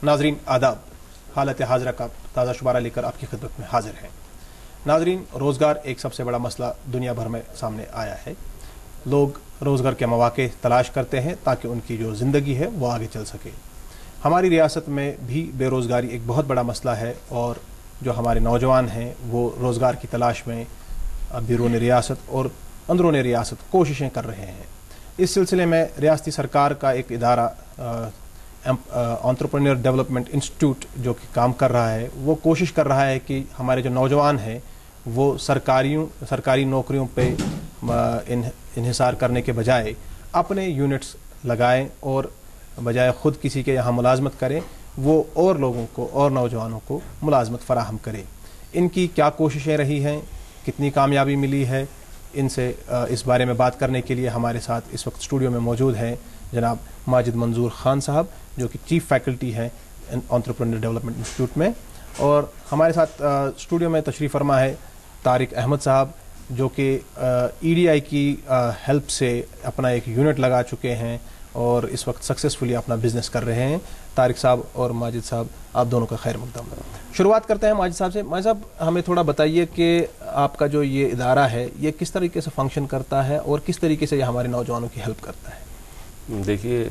ناظرین آداب، حالت حاضرہ کا تازہ شمارہ لے کر آپ کی خدمت میں حاضر ہیں۔ ناظرین، روزگار ایک سب سے بڑا مسئلہ دنیا بھر میں سامنے آیا ہے۔ لوگ روزگار کے مواقع تلاش کرتے ہیں تاکہ ان کی جو زندگی ہے وہ آگے چل سکے۔ ہماری ریاست میں بھی بے روزگاری ایک بہت بڑا مسئلہ ہے، اور جو ہمارے نوجوان ہیں وہ روزگار کی تلاش میں بیرون ریاست اور اندرون ریاست کوششیں کر رہے ہیں۔ اس سلسلے میں ریاستی سرکار کا ایک ادارہ انٹرپرینور ڈیولپمنٹ انسٹیٹیوٹ جو کہ کام کر رہا ہے، وہ کوشش کر رہا ہے کہ ہمارے جو نوجوان ہیں وہ سرکاری نوکریوں پہ انحصار کرنے کے بجائے اپنے یونٹس لگائیں اور بجائے خود کسی کے یہاں ملازمت کریں، وہ اور لوگوں کو اور نوجوانوں کو ملازمت فراہم کریں۔ ان کی کیا کوششیں رہی ہیں، کتنی کامیابی ملی ہے، ان سے اس بارے میں بات کرنے کے لیے ہمارے ساتھ اس وقت اسٹوڈیو میں موجود ہیں جناب ماجد منظور خان صاحب، جو کہ چیف فیکلٹی ہیں انٹرپرینور ڈیولپمنٹ انسٹیٹیوٹ میں، اور ہمارے ساتھ اسٹوڈیو میں تشریف فرما ہے طارق احمد صاحب، جو کہ ای ڈی آئی کی ہیلپ سے اپنا ایک یونٹ لگا چکے ہیں اور اس وقت سکسیسفلی اپنا بزنس کر رہے ہیں۔ طارق صاحب اور ماجد صاحب، آپ دونوں کا خیر مقدم۔ شروعات کرتے ہیں ماجد صاحب سے۔ ماجد صاحب، ہمیں تھوڑا بتائیے کہ آپ کا جو یہ ادارہ ہے یہ کس طریقے سے فنکشن کرتا ہے اور کس طریقے سے یہ ہمارے نوجوانوں کی ہیلپ کرتا ہے؟ دیکھیے،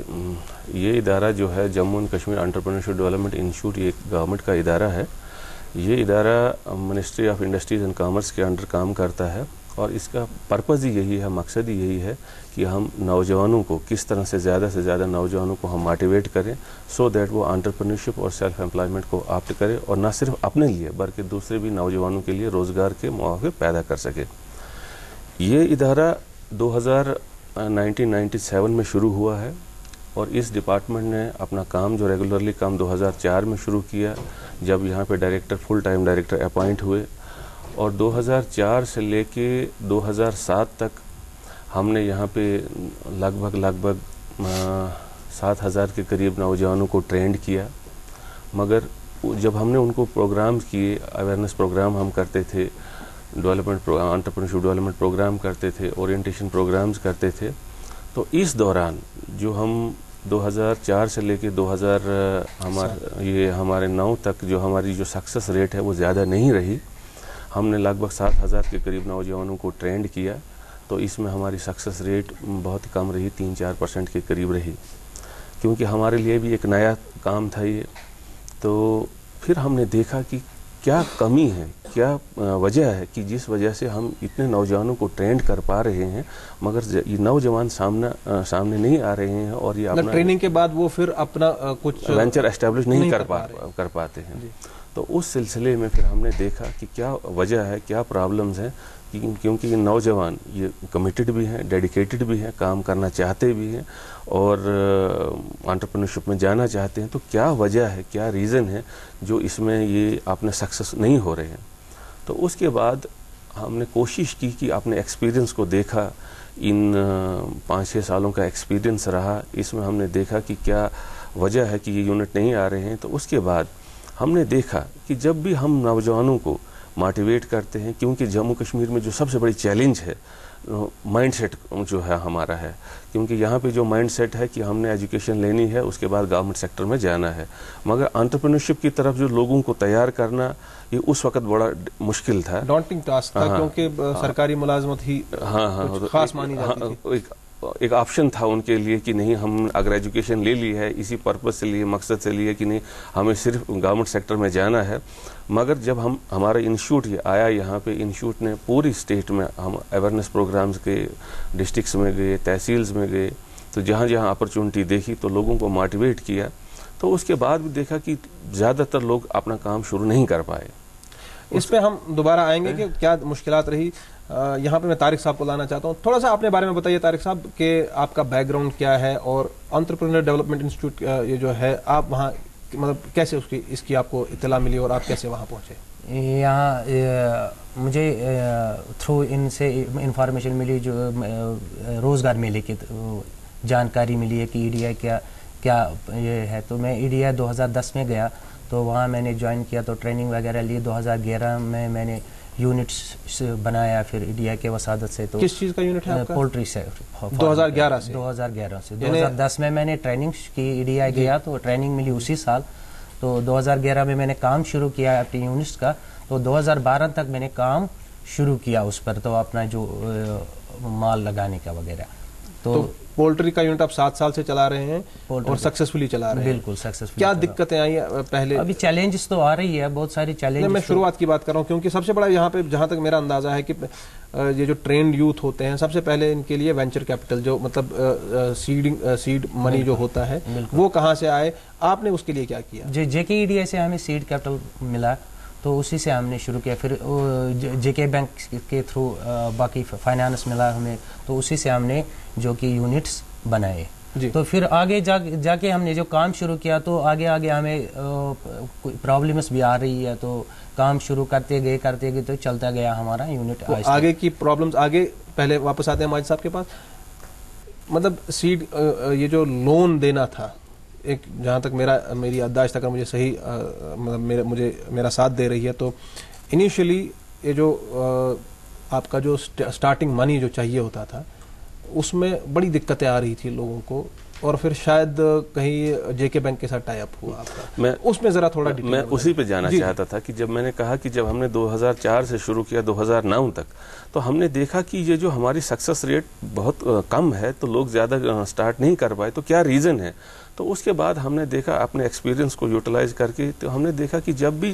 یہ ادارہ جو ہے Jammu and Kashmir entrepreneurship development institute, یہ گورنمنٹ کا ادارہ ہے۔ یہ ادارہ ministry of industries and commerce کے انڈر کام کرتا ہے، اور اس کا پرپز ہی یہی ہے، مقصد ہی یہی ہے کہ ہم نوجوانوں کو کس طرح سے زیادہ نوجوانوں کو ہم موٹیویٹ کریں، سو دیٹ وہ انٹرپرینیورشپ اور سیلف امپلائمنٹ کو آپٹ کرے، اور نہ صرف اپنے لیے بلکہ دوسرے بھی نوجوانوں کے لیے روزگار کے مواقع پیدا کر سکے۔ یہ ادارہ 1997 میں شروع ہوا ہے، اور اس ڈپارٹمنٹ نے اپنا کام جو ریگولرلی کام 2004 میں شروع کیا، جب یہاں پہ director full time director appoint ہوئے، اور 2004 سے لے کے 2007 تک ہم نے یہاں پہ لگ بھگ 7,000 کے قریب نوجوانوں کو ٹرینڈ کیا۔ مگر جب ہم نے ان کو پروگرام کیے، اویئرنیس پروگرام ہم کرتے تھے، انٹرپرینیورشپ ڈیولپمنٹ پروگرام کرتے تھے، اورینٹیشن پروگرامز کرتے تھے، تو اس دوران جو ہم 2004 سے لے کے ہمارے 9 تک جو ہماری جو سکسیس ریٹ ہے وہ زیادہ نہیں رہی۔ ہم نے لگ بھگ 7,000 کے قریب نوجوانوں کو ٹرینڈ کیا، تو اس میں ہماری سکسیس ریٹ بہت کم رہی، 3-4% کے قریب رہی، کیونکہ ہمارے لیے بھی ایک نیا کام تھا یہ۔ تو پھر ہم نے دیکھا کہ کیا کمی ہے، کیا وجہ ہے کہ جس وجہ سے ہم اتنے نوجوانوں کو ٹرینڈ کر پا رہے ہیں مگر یہ نوجوان سامنے نہیں آ رہے ہیں، اور یہ اپنا ٹریننگ کے بعد وہ پھر اپنا کچھ وینچر اسٹیبلش نہیں کر پاتے ہیں۔ تو اس سلسلے میں پھر ہم نے دیکھا کہ کیا وجہ ہے، کیا پرابلمز ہیں، کیونکہ یہ نوجوان یہ کمیٹڈ بھی ہیں، ڈیڈیکیٹڈ بھی ہیں، کام کرنا چاہتے بھی ہیں اور انٹرپرینیورشپ میں جانا چاہتے ہیں، تو کیا وجہ ہے، کیا ریزن ہے جو اس میں یہ اپنے سکسیس نہیں ہو رہے ہیں۔ تو اس کے بعد ہم نے کوشش کی کہ اپنے ایکسپیرینس کو دیکھا، ان 5-6 سالوں کا ایکسپیرینس رہا، اس میں ہم نے دیکھا کہ کیا وجہ ہے کہ یہ یونٹ نہیں آ رہے ہیں۔ تو اس کے بعد ہم نے دیکھا کہ جب بھی ہم نوجوانوں کو موٹیویٹ کرتے ہیں، کیونکہ جموں کشمیر میں جو سب سے بڑی چیلنج ہے مائنڈ سیٹ جو ہے ہمارا ہے، کیونکہ یہاں پہ جو مائنڈ سیٹ ہے کہ ہم نے ایجوکیشن لینی ہے، اس کے بعد گورنمنٹ سیکٹر میں جانا ہے، مگر انٹرپرینیورشپ کی طرف جو لوگوں کو تیار کرنا یہ اس وقت بڑا مشکل تھا، ڈانٹنگ ٹاسک تھا، کیونکہ سرکاری ملازمت ہی خاص مانی جاتی تھی۔ ایک آپشن تھا ان کے لیے کہ نہیں، ہم اگر ایجوکیشن لے لی ہے اسی پرپز سے لیے، مقصد سے لیے کہ نہیں ہمیں صرف گورنمنٹ سیکٹر میں جانا ہے۔ مگر جب ہمارا انسٹیٹیوٹ آیا یہاں پہ، انسٹیٹیوٹ نے پوری اسٹیٹ میں ہم اویئرنیس پروگرامز کے ڈسٹرکس میں گئے، تحصیلز میں گئے، تو جہاں جہاں اپرچونٹی دیکھی تو لوگوں کو موٹیویٹ کیا۔ تو اس کے بعد بھی دیکھا کہ زیادہ تر لوگ اپنا کام شروع نہیں کر پائے۔ اس پہ ہم دوبارہ آئیں گے کہ کیا مشکلات رہی۔ یہاں پہ میں طارق صاحب کو لانا چاہتا ہوں، تھوڑا سا اپنے بارے میں بتائیے طارق صاحب کہ آپ کا بیک گراؤنڈ کیا ہے، اور انٹرپرینور ڈیولپمنٹ انسٹیٹیوٹ یہ جو ہے آپ وہاں مطلب کیسے اس کی آپ کو اطلاع ملی اور آپ کیسے وہاں پہنچے؟ یہاں مجھے تھرو ان سے انفارمیشن ملی، جو روزگار میلے کی جانکاری ملی ہے کہ ای ڈی آئی کیا یہ ہے، تو میں ای ڈی آئی 2010 میں گیا، تو وہاں میں نے جوائن کیا، تو ٹریننگ وغیرہ لی۔ 2011 میں نے یونٹس بنایا پھر ای ڈی آئی کے وسادت سے۔ تو کس چیز کا یونٹ ہے آپ کا؟ پولٹری سے 2011 سے 2010 میں میں نے ٹریننگ کی، ای ڈی آئی گیا تو ٹریننگ ملی اسی سال، تو 2011 میں نے کام شروع کیا اپنی یونٹس کا، تو 2012 تک میں نے کام شروع کیا اس پر، تو اپنا جو مال لگانے کا وغیرہ. تو پولٹری کا یونٹ آپ 7 سال سے چلا رہے ہیں اور سکسیسفلی چلا رہے ہیں. بالکل سکسیسفلی. کیا دقتیں آئی پہلے؟ ابھی چیلنجز تو آ رہی ہے، بہت ساری چیلنج. میں شروعات کی بات کر رہا ہوں کیونکہ سب سے بڑا یہاں پہ جہاں تک میرا اندازہ ہے کہ یہ جو ٹرینڈ یوتھ ہوتے ہیں، سب سے پہلے ان کے لیے وینچر کیپٹل، جو مطلب سیڈ منی جو ہوتا ہے، وہ کہاں سے آئے؟ آپ نے اس کے لیے کیا کیا؟ JKEDI سے ہمیں سیڈ کیپٹل ملا، تو اسی سے ہم نے شروع کیا. پھر JK بینک کے تھرو باقی فائنانس ملا ہمیں، تو اسی سے ہم نے جو کہ یونٹس بنائے. تو پھر آگے جا کے ہم نے جو کام شروع کیا، تو آگے ہمیں پرابلمس بھی آ رہی ہے، تو کام شروع کرتے گئے تو چلتا گیا ہمارا یونٹ. آگے کی پرابلمس آگے پہلے واپس آتے ہیں ماجد صاحب کے پاس. مطلب سیڈ یہ جو لون دینا تھا، ایک جہاں تک میری یادداشت اگر مجھے صحیح مطلب میرا ساتھ دے رہی ہے، تو انیشلی یہ جو آپ کا جو سٹارٹنگ منی جو چاہیے ہوتا تھا، اس میں بڑی دقتیں آ رہی تھی لوگوں کو، اور پھر شاید کہیں JK بینک کے ساتھ ٹائی اپ ہوا آپ کا. اس میں ذرا تھوڑا میں اسی پہ جانا چاہتا تھا کہ جب میں نے کہا کہ جب ہم نے 2004 سے شروع کیا 2009 تک، تو ہم نے دیکھا کہ یہ جو ہماری سکسیس ریٹ بہت کم ہے، تو لوگ زیادہ سٹارٹ نہیں کر پائے. تو کیا ریزن ہے؟ تو اس کے بعد ہم نے دیکھا اپنے ایکسپیرینس کو یوٹیلائز کر کے، تو ہم نے دیکھا کہ جب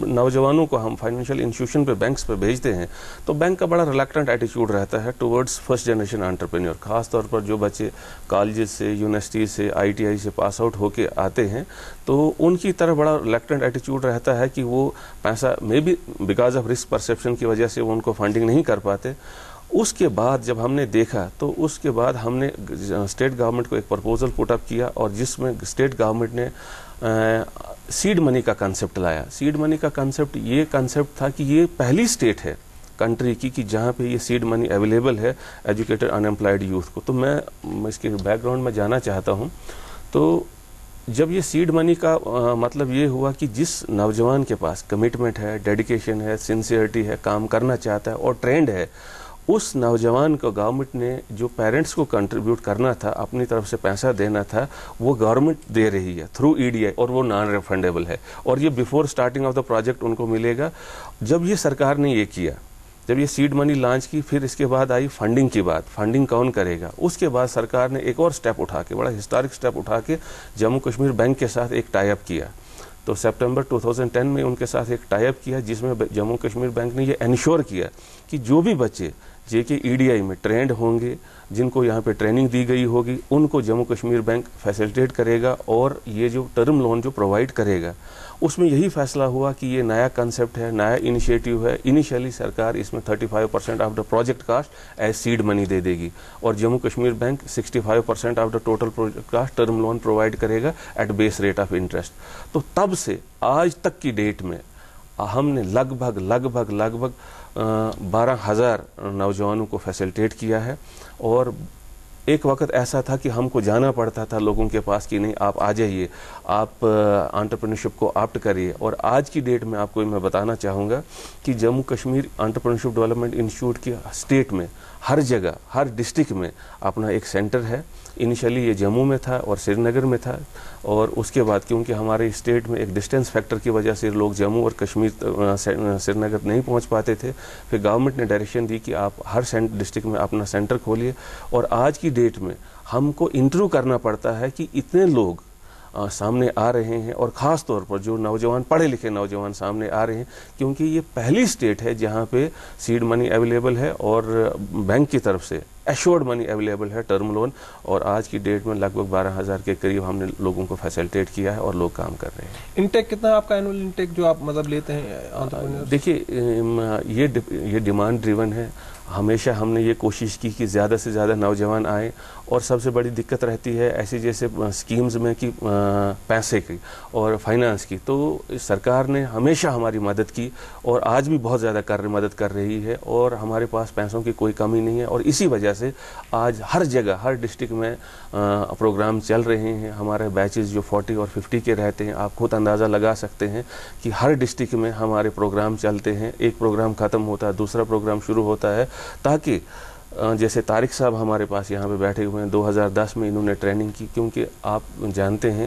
نوجوانوں کو ہم فائنینشیل انسٹیٹیوشن پہ، بینکس پہ بھیجتے ہیں، تو بینک کا بڑا ریلیکٹنٹ ایٹیچیوڈ رہتا ہے ٹورڈز فرسٹ جنریشن انٹرپرینور. خاص طور پر جو بچے کالجز سے، یونیورسٹی سے، ITI سے پاس آؤٹ ہو کے آتے ہیں، تو ان کی طرف بڑا ریلیکٹنٹ ایٹیچیوڈ رہتا ہے کہ وہ پیسہ میں بھی بیکاز آف رسک پرسیپشن کی وجہ سے وہ ان کو فنڈنگ نہیں کر پاتے. اس کے بعد جب ہم نے دیکھا، تو اس کے بعد ہم نے اسٹیٹ گورنمنٹ کو ایک پرپوزل پٹ اپ کیا، اور جس میں اسٹیٹ گورنمنٹ نے سیڈ منی کا کنسیپٹ لایا. سیڈ منی کا کنسیپٹ یہ کنسیپٹ تھا کہ یہ پہلی اسٹیٹ ہے کنٹری کی کہ جہاں پہ یہ سیڈ منی اویلیبل ہے ایجوکیٹڈ ان امپلائڈ یوتھ کو. تو میں اس کے بیک گراؤنڈ میں جانا چاہتا ہوں. تو جب یہ سیڈ منی کا مطلب یہ ہوا کہ جس نوجوان کے پاس کمٹمنٹ ہے، ڈیڈیکیشن ہے، سنسیئرٹی ہے، کام کرنا چاہتا ہے اور ٹرینڈ ہے، اس نوجوان کو گورنمنٹ نے جو پیرنٹس کو کنٹریبیوٹ کرنا تھا، اپنی طرف سے پیسہ دینا تھا، وہ گورنمنٹ دے رہی ہے تھرو EDI، اور وہ نان ریفنڈیبل ہے، اور یہ before starting of the project ان کو ملے گا. جب یہ سرکار نے یہ کیا، جب یہ سیڈ منی لانچ کی، پھر اس کے بعد آئی فنڈنگ کی بات. فنڈنگ کون کرے گا؟ اس کے بعد سرکار نے ایک اور سٹیپ اٹھا کے، بڑا ہسٹورک سٹیپ اٹھا کے، جموں کشمیر بینک کے ساتھ ایک ٹائی اپ کیا. تو سپٹمبر 2010 میں ان کے ساتھ ایک ٹائی اپ کیا، جس میں جموں کشمیر بینک نے یہ انشور کیا کہ جو بھی بچے JKEDI میں ٹرینڈ ہوں گے، جن کو یہاں پہ ٹریننگ دی گئی ہوگی، ان کو جموں کشمیر بینک فیسلٹیٹ کرے گا، اور یہ جو ٹرم لون جو پرووائڈ کرے گا، اس میں یہی فیصلہ ہوا کہ یہ نیا کنسیپٹ ہے، نیا انیشیٹو ہے. انیشیلی سرکار اس میں 35% of the project cost as seed money دے دے گی، اور Jammu Kashmir bank 65% of the total project cost term loan provide کرے گا at base rate of interest. تو تب سے آج تک کی ڈیٹ میں ہم نے لگ بھگ 12,000 نوجوانوں کو فیسلٹیٹ کیا ہے. اور ایک وقت ایسا تھا کہ ہم کو جانا پڑتا تھا لوگوں کے پاس کہ نہیں، آپ آ جائیے، آپ انٹرپرینورشپ کو آپٹ کریے. اور آج کی ڈیٹ میں آپ کو میں بتانا چاہوں گا کہ Jammu Kashmir entrepreneurship development institute کی اسٹیٹ میں ہر جگہ، ہر ڈسٹرکٹ میں اپنا ایک سینٹر ہے. انیشلی یہ جموں میں تھا اور سری نگر میں تھا، اور اس کے بعد کیونکہ ہمارے اسٹیٹ میں ایک ڈسٹینس فیکٹر کی وجہ سے لوگ جموں اور کشمیر سری نگر نہیں پہنچ پاتے تھے، پھر گورنمنٹ نے ڈائریکشن دی کہ آپ ہر ڈسٹرکٹ میں اپنا سینٹر کھولیے. اور آج کی ڈیٹ میں ہم کو انٹرویو کرنا پڑتا ہے کہ اتنے لوگ سامنے آ رہے ہیں، اور خاص طور پر جو نوجوان، پڑھے لکھے نوجوان سامنے آ رہے ہیں، کیونکہ یہ پہلی اسٹیٹ ہے جہاں پہ سیڈ منی اویلیبل ہے، اور بینک کی طرف سے ایشورڈ منی اویلیبل ہے، ٹرم لون. اور آج کی ڈیٹ میں لگ بھگ 12,000 کے قریب ہم نے لوگوں کو فیسلٹیٹ کیا ہے، اور لوگ کام کر رہے ہیں. انٹیک کتنا آپ کا اینول انٹیک جو آپ مطلب لیتے ہیں؟ دیکھیے، یہ ڈیمانڈ ڈریون ہے. ہمیشہ ہم نے یہ کوشش کی کہ زیادہ سے زیادہ نوجوان آئیں، اور سب سے بڑی دقت رہتی ہے ایسی جیسے سکیمز میں کہ پیسے کی اور فائنانس کی. تو سرکار نے ہمیشہ ہماری مدد کی، اور آج بھی بہت زیادہ مدد کر رہی ہے، اور ہمارے پاس پیسوں کی کوئی کمی نہیں ہے. اور اسی وجہ سے آج ہر جگہ، ہر ڈسٹرکٹ میں پروگرام چل رہے ہیں. ہمارے بیچز جو 40 اور 50 کے رہتے ہیں، آپ خود اندازہ لگا سکتے ہیں کہ ہر ڈسٹرکٹ میں ہمارے پروگرام چلتے ہیں. ایک پروگرام ختم ہوتا ہے، دوسرا پروگرام شروع ہوتا ہے، تاکہ جیسے طارق صاحب ہمارے پاس یہاں پہ بیٹھے ہوئے ہیں، 2010 میں انہوں نے ٹریننگ کی. کیونکہ آپ جانتے ہیں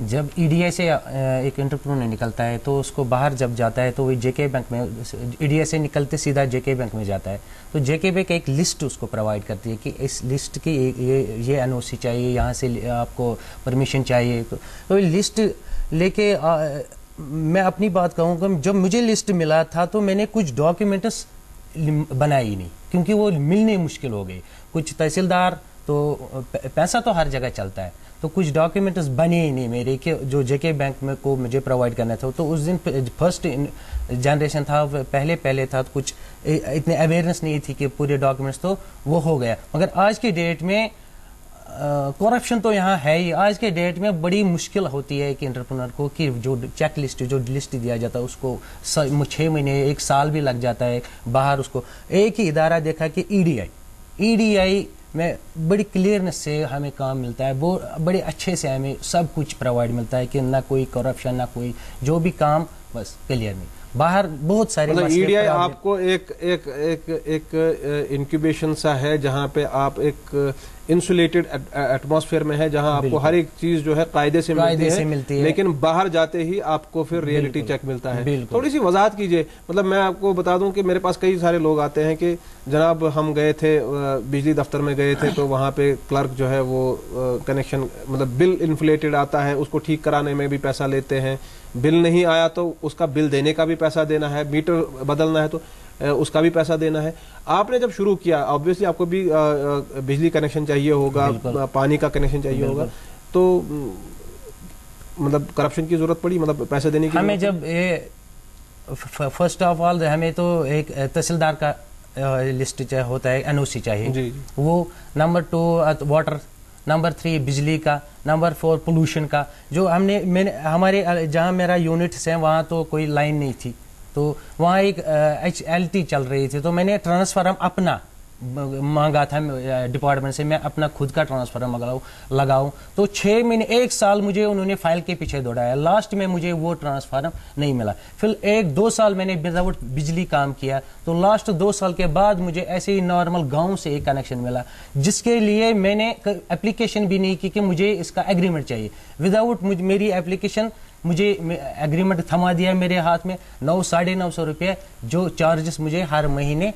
جب EDI سے ایک انٹرپرینور نکلتا ہے تو اس کو باہر جب جاتا ہے تو وہ JK بینک میں EDI سے نکلتے سیدھا JK بینک میں جاتا ہے، تو JK بینک ایک لسٹ اس کو پرووائڈ کرتی ہے کہ اس لسٹ کی یہ NOC چاہیے، یہاں سے آپ کو پرمیشن چاہیے. تو یہ لسٹ لے کے میں اپنی بات کہوں کہ جب مجھے لسٹ ملا تھا تو میں نے کچھ ڈاکیومنٹس بنائی نہیں، کیونکہ وہ ملنے مشکل ہو گئی. کچھ تحصیلدار تو پیسہ تو ہر جگہ چلتا ہے، تو کچھ ڈاکیومنٹس بنے ہی نہیں میرے کہ جو JK بینک میں کو مجھے پرووائڈ کرنا تھا. تو اس دن فرسٹ جنریشن تھا، پہلے تھا، کچھ اتنے اویئرنیس نہیں تھی کہ پورے ڈاکیومنٹس، تو وہ ہو گیا. مگر آج کی ڈیٹ میں کرپشن تو یہاں ہے ہی. آج کے ڈیٹ میں بڑی مشکل ہوتی ہے کہ انٹرپرینور کو کہ جو چیک لسٹ جو لسٹ دیا جاتا ہے اس کو 6 مہینے 1 سال بھی لگ جاتا ہے باہر. اس کو ایک ہی ادارہ دیکھا کہ EDI میں بڑی کلیئرنس سے ہمیں کام ملتا ہے، وہ بڑے اچھے سے ہمیں سب کچھ پرووائڈ ملتا ہے کہ نہ کوئی کرپشن نہ کوئی جو بھی کام بس کلیئر نہیں. باہر بہت سارے EDI آپ کو ایک انکیوبیشن سا ہے جہاں پہ آپ ایک انسولیٹڈ ایٹماسفیئر میں ہے، جہاں آپ کو ہر ایک چیز جو ہے قاعدے سے ملتی ہے، لیکن باہر جاتے ہی آپ کو پھر ریئلٹی چیک ملتا ہے. تھوڑی سی وضاحت کیجئے. مطلب میں آپ کو بتا دوں کہ میرے پاس کئی سارے لوگ آتے ہیں کہ جناب ہم گئے تھے بجلی دفتر میں گئے تھے تو وہاں پہ کلرک جو ہے وہ کنیکشن مطلب بل انفلیٹڈ آتا ہے، اس کو ٹھیک کرانے میں بھی پیسہ لیتے ہیں، بل نہیں آیا تو اس کا بل دینے کا بھی پیسہ دینا ہے، میٹر بدلنا ہے تو اس کا بھی پیسہ دینا ہے. آپ نے جب شروع کیا آبویسلی آپ کو بھی بجلی کنیکشن چاہیے ہوگا، پانی کا کنیکشن چاہیے ہوگا، تو مطلب کرپشن کی ضرورت پڑی مطلب پیسے دینے کی؟ ہمیں جب فرسٹ آف آل ہمیں تو ایک تحصیلدار کا لسٹ ہوتا ہے، NOC چاہیے، وہ نمبر 2 واٹر، نمبر 3 بجلی کا، نمبر 4 پولوشن کا. جو ہمارے جہاں میرا یونٹس ہے وہاں تو کوئی لائن نہیں تھی، تو وہاں ایک HLT چل رہی تھی، تو میں نے ٹرانسفارم اپنا مانگا تھا ڈپارٹمنٹ سے، میں اپنا خود کا ٹرانسفارم لگاؤں. تو 6 مہینے 1 سال مجھے انہوں نے فائل کے پیچھے دوڑایا، لاسٹ میں مجھے وہ ٹرانسفارم نہیں ملا. پھر 1-2 سال میں نے وداؤٹ بجلی کام کیا، تو لاسٹ 2 سال کے بعد مجھے ایسے ہی نارمل گاؤں سے ایک کنیکشن ملا، جس کے لیے میں نے اپلیکیشن بھی نہیں کی کہ مجھے اس کا ایگریمنٹ چاہیے. وداؤٹ میری اپلیکیشن مجھے ایگریمنٹ تھما دیا میرے ہاتھ میں، 900-950 روپے جو چارجز مجھے ہر مہینے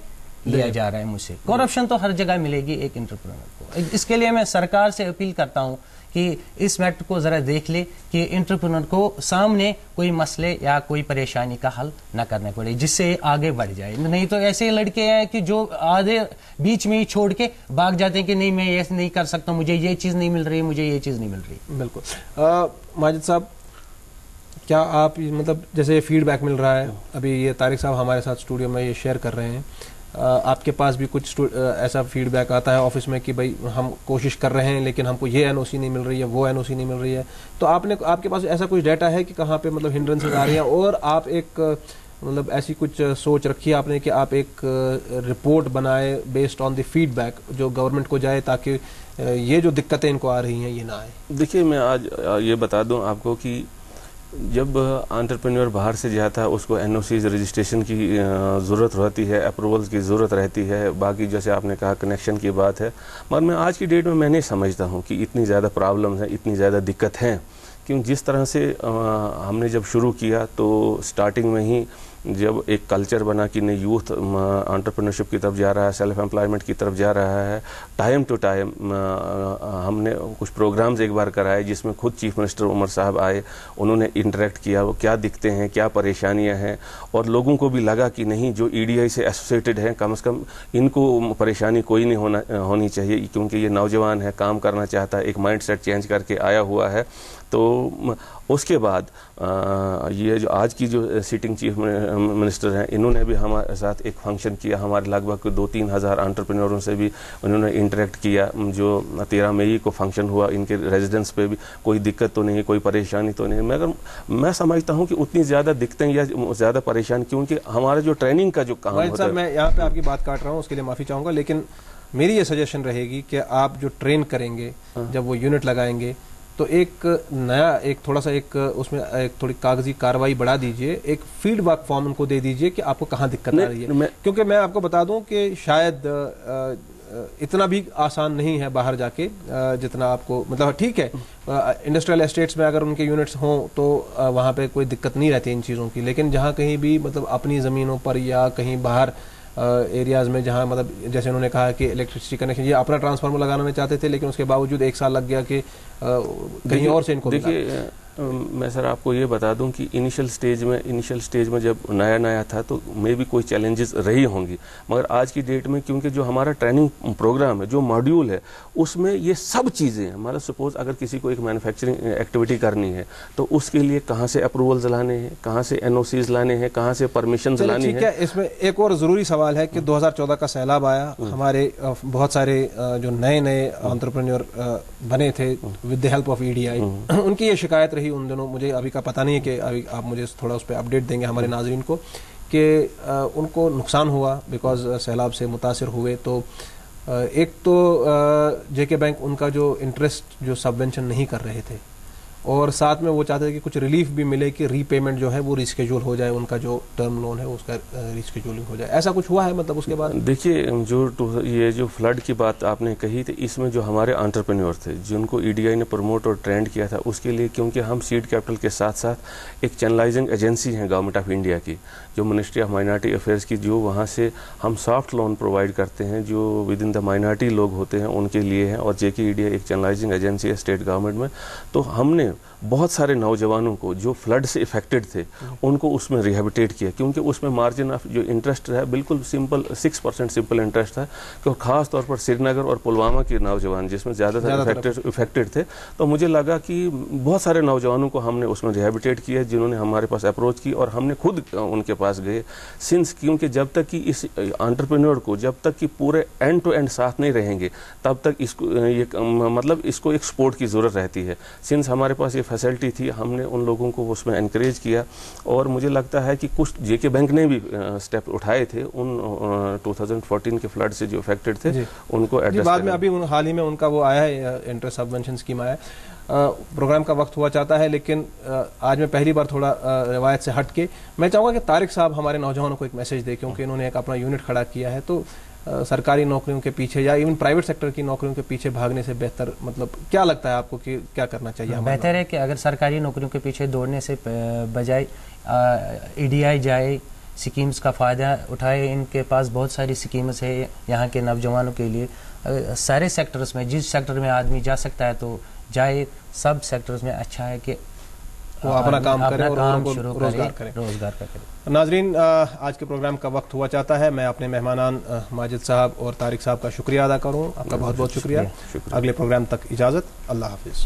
لیا جا رہا ہے مجھ سے. کرپشن تو ہر جگہ ملے گی ایک انٹرپرینور کو. اس کے لیے میں سرکار سے اپیل کرتا ہوں کہ اس میٹر کو ذرا دیکھ لے کہ انٹرپرینور کو سامنے کوئی مسئلے یا کوئی پریشانی کا حل نہ کرنا پڑے، جس سے آگے بڑھ جائے. نہیں تو ایسے لڑکے ہیں کہ جو آدھے بیچ میں ہی چھوڑ کے بھاگ جاتے ہیں کہ نہیں میں یہ نہیں کر سکتا، مجھے یہ چیز نہیں مل رہی، مجھے یہ چیز نہیں مل رہی. بالکل. ماجد صاحب، کیا آپ مطلب جیسے یہ فیڈ بیک مل رہا ہے، ابھی یہ طارق صاحب ہمارے ساتھ اسٹوڈیو میں یہ شیئر کر رہے ہیں، آپ کے پاس بھی کچھ ایسا فیڈ بیک آتا ہے آفس میں کہ بھائی ہم کوشش کر رہے ہیں لیکن ہم کو یہ NOC نہیں مل رہی ہے، وہ NOC نہیں مل رہی ہے، تو آپ کے پاس ایسا کچھ ڈیٹا ہے کہ کہاں پہ مطلب ہنڈرنسز آ رہی ہیں، اور آپ ایک مطلب ایسی کچھ سوچ رکھی ہے آپ نے کہ آپ ایک رپورٹ بنائے based on the feedback جو گورنمنٹ کو جائے تاکہ یہ جو دقتیں ان کو آ رہی ہیں یہ نہ آئے؟ دیکھیے میں آج یہ بتا دوں آپ کو کہ جب انٹرپرینور باہر سے جاتا ہے اس کو NOCs رجسٹریشن کی ضرورت رہتی ہے، اپروولز کی ضرورت رہتی ہے، باقی جیسے آپ نے کہا کنیکشن کی بات ہے. مگر میں آج کی ڈیٹ میں نہیں سمجھتا ہوں کہ اتنی زیادہ پرابلمز ہیں، اتنی زیادہ دقت ہیں، کیوں جس طرح سے ہم نے جب شروع کیا تو سٹارٹنگ میں ہی جب ایک کلچر بنا کہ نہیں یوتھ انٹرپرینورشپ کی طرف جا رہا ہے، سیلف امپلائمنٹ کی طرف جا رہا ہے، ٹائم ٹو ٹائم ہم نے کچھ پروگرامز ایک بار کرائے جس میں خود چیف منسٹر عمر صاحب آئے، انہوں نے انٹریکٹ کیا وہ کیا دکھتے ہیں، کیا پریشانیاں ہیں، اور لوگوں کو بھی لگا کہ نہیں جو EDI سے ایسوسیٹڈ ہیں کم از کم ان کو پریشانی کوئی نہیں ہونی چاہیے، کیونکہ یہ نوجوان ہے، کام کرنا چاہتا ہے، ایک مائنڈ سیٹ چینج کر کے آیا ہوا ہے. تو اس کے بعد یہ جو آج کی جو سٹنگ چیف منسٹر ہیں انہوں نے بھی ہمارے ساتھ ایک فنکشن کیا، ہمارے لگ بھگ 2-3 ہزار انٹرپرینوروں سے بھی انہوں نے انٹریکٹ کیا. جو 13 مئی کو فنکشن ہوا ان کے ریزیڈنس پہ بھی کوئی دقت تو نہیں، کوئی پریشانی تو نہیں. مگر میں سمجھتا ہوں کہ اتنی زیادہ دقتیں یا زیادہ پریشانی کیونکہ ہمارا جو ٹریننگ کا جو کام ہوتا ہے. میں یہاں پہ آپ کی بات کاٹ رہا ہوں، اس کے لیے معافی چاہوں گا، لیکن میری یہ سجیشن رہے گی کہ آپ جو ٹرین کریں گے جب وہ یونٹ لگائیں گے تو ایک نیا ایک تھوڑا سا ایک اس میں ایک تھوڑی کاغذی کاروائی بڑھا دیجئے، ایک فیڈ بیک فارم ان کو دے دیجئے کہ آپ کو کہاں دقت آ رہی ہے. کیونکہ میں آپ کو بتا دوں کہ شاید اتنا بھی آسان نہیں ہے باہر جا کے جتنا آپ کو مطلب ٹھیک ہے انڈسٹریل اسٹیٹس میں اگر ان کے یونٹس ہوں تو وہاں پہ کوئی دقت نہیں رہتی ان چیزوں کی, لیکن جہاں کہیں بھی مطلب اپنی زمینوں پر یا کہیں باہر ایریاز میں جہاں مطلب جیسے انہوں نے کہا کہ الیکٹرسٹی کنیکشن یہ اپنا ٹرانسفارمر لگانا چاہتے تھے لیکن اس کے باوجود 1 سال لگ گیا کہ کہیں اور سے ان کو. دیکھیے میں سر آپ کو یہ بتا دوں کہ انیشل سٹیج میں جب نیا تھا تو میں بھی کوئی چیلنجز رہی ہوں گی, مگر آج کی ڈیٹ میں کیونکہ جو ہمارا ٹریننگ پروگرام ہے, جو ماڈیول ہے, اس میں یہ سب چیزیں ہیں. مطلب سپوز اگر کسی کو ایک مینوفیکچرنگ ایکٹیویٹی کرنی ہے تو اس کے لیے کہاں سے اپروولز لانے ہیں, کہاں سے NOCs لانے ہیں, کہاں سے پرمیشنز لانی ہیں. اس میں ایک اور ضروری سوال ہے کہ 2014 کا سیلاب آیا, ہمارے بہت سارے جو نئے انٹرپرینور بنے تھے with the help of EDI, ان کی یہ شکایت رہی ان دنوں, مجھے ابھی کا پتہ نہیں ہے کہ ابھی آپ مجھے تھوڑا اس پہ اپڈیٹ دیں گے ہمارے ناظرین کو, کہ ان کو نقصان ہوا بیکاز سیلاب سے متاثر ہوئے. تو ایک تو JK بینک ان کا جو انٹرسٹ جو سبوینشن نہیں کر رہے تھے, اور ساتھ میں وہ چاہتے تھے کہ کچھ ریلیف بھی ملے کہ ری پیمنٹ جو ہے وہ ریسکیجول ہو جائے, ان کا جو ٹرم لون ہے اس کا ریسکیجولنگ ہو جائے. ایسا کچھ ہوا ہے مطلب اس کے بعد؟ دیکھیے یہ جو فلڈ کی بات آپ نے کہی تھی, اس میں جو ہمارے انٹرپرینور تھے جن کو EDI نے پروموٹ اور ٹرینڈ کیا تھا, اس کے لیے کیونکہ ہم سیڈ کیپٹل کے ساتھ ساتھ ایک چینلائزنگ ایجنسی ہیں گورنمنٹ آف انڈیا کی, جو منسٹری آف مائنارٹی افیئرس کی, جو وہاں سے ہم سافٹ لون پرووائڈ کرتے ہیں جو ود ان دا مائنارٹی لوگ ہوتے ہیں ان کے لیے ہیں, اور JK EDI ایک چینلائزنگ ایجنسی ہے اسٹیٹ گورنمنٹ میں. تو ہم نے بہت سارے نوجوانوں کو جو فلڈ سے افیکٹڈ تھے ان کو اس میں ریہیبیٹیٹ کیا, کیونکہ اس میں مارجن آف جو انٹرسٹ ہے بالکل سمپل 6% سمپل انٹرسٹ ہے, کہ خاص طور پر سری نگر اور پلوامہ کے نوجوان جس میں زیادہ تر افیکٹڈ تھے. تو مجھے لگا کہ بہت سارے نوجوانوں کو ہم نے اس میں ریہیبیٹیٹ کیا جنہوں نے ہمارے پاس اپروچ کی, اور ہم نے خود ان کے پاس گئے سنس, کیونکہ جب تک کہ اس انٹرپرینور کو جب تک کہ پورے اینڈ ٹو اینڈ ساتھ نہیں رہیں گے تب تک اس کو مطلب اس کو ایک سپورٹ کی ضرورت رہتی ہے. سنس ہمارے پاس یہ فیسلٹی تھی, ہم نے ان لوگوں کو اس میں انکریج کیا, اور مجھے لگتا ہے کہ کچھ JK بینک نے بھی سٹیپ اٹھائے تھے ان 2014 کے فلڈ سے جو افیکٹڈ تھے ان کو ایڈریس بعد میں. ابھی حال ہی میں ان کا وہ آیا ہے انٹرسٹ سبونشن اسکیم آیا ہے. پروگرام کا وقت ہوا چاہتا ہے, لیکن آج میں پہلی بار تھوڑا روایت سے ہٹ کے میں چاہوں گا کہ طارق صاحب ہمارے نوجوانوں کو ایک میسج دے, کیونکہ انہوں نے ایک اپنا یونٹ کھڑا کیا ہے. تو سرکاری نوکریوں کے پیچھے یا ایون پرائیویٹ سیکٹر کی نوکریوں کے پیچھے بھاگنے سے بہتر مطلب کیا لگتا ہے آپ کو کہ کیا کرنا چاہیے؟ بہتر ہے کہ اگر سرکاری نوکریوں کے پیچھے دوڑنے سے بجائے EDI جائے, سکیمز کا فائدہ اٹھائے. ان کے پاس بہت ساری سکیمز ہے یہاں کے نوجوانوں کے لیے, سارے سیکٹرز میں جس سیکٹر میں آدمی جا سکتا ہے تو جائے. سب سیکٹرز میں اچھا ہے کہ وہ اپنا کام کرے اور روزگار کرے. ناظرین, آج کے پروگرام کا وقت ہوا چاہتا ہے. میں اپنے مہمانان ماجد صاحب اور طارق صاحب کا شکریہ ادا کروں. آپ کا بہت بہت شکریہ. اگلے پروگرام تک اجازت. اللہ حافظ.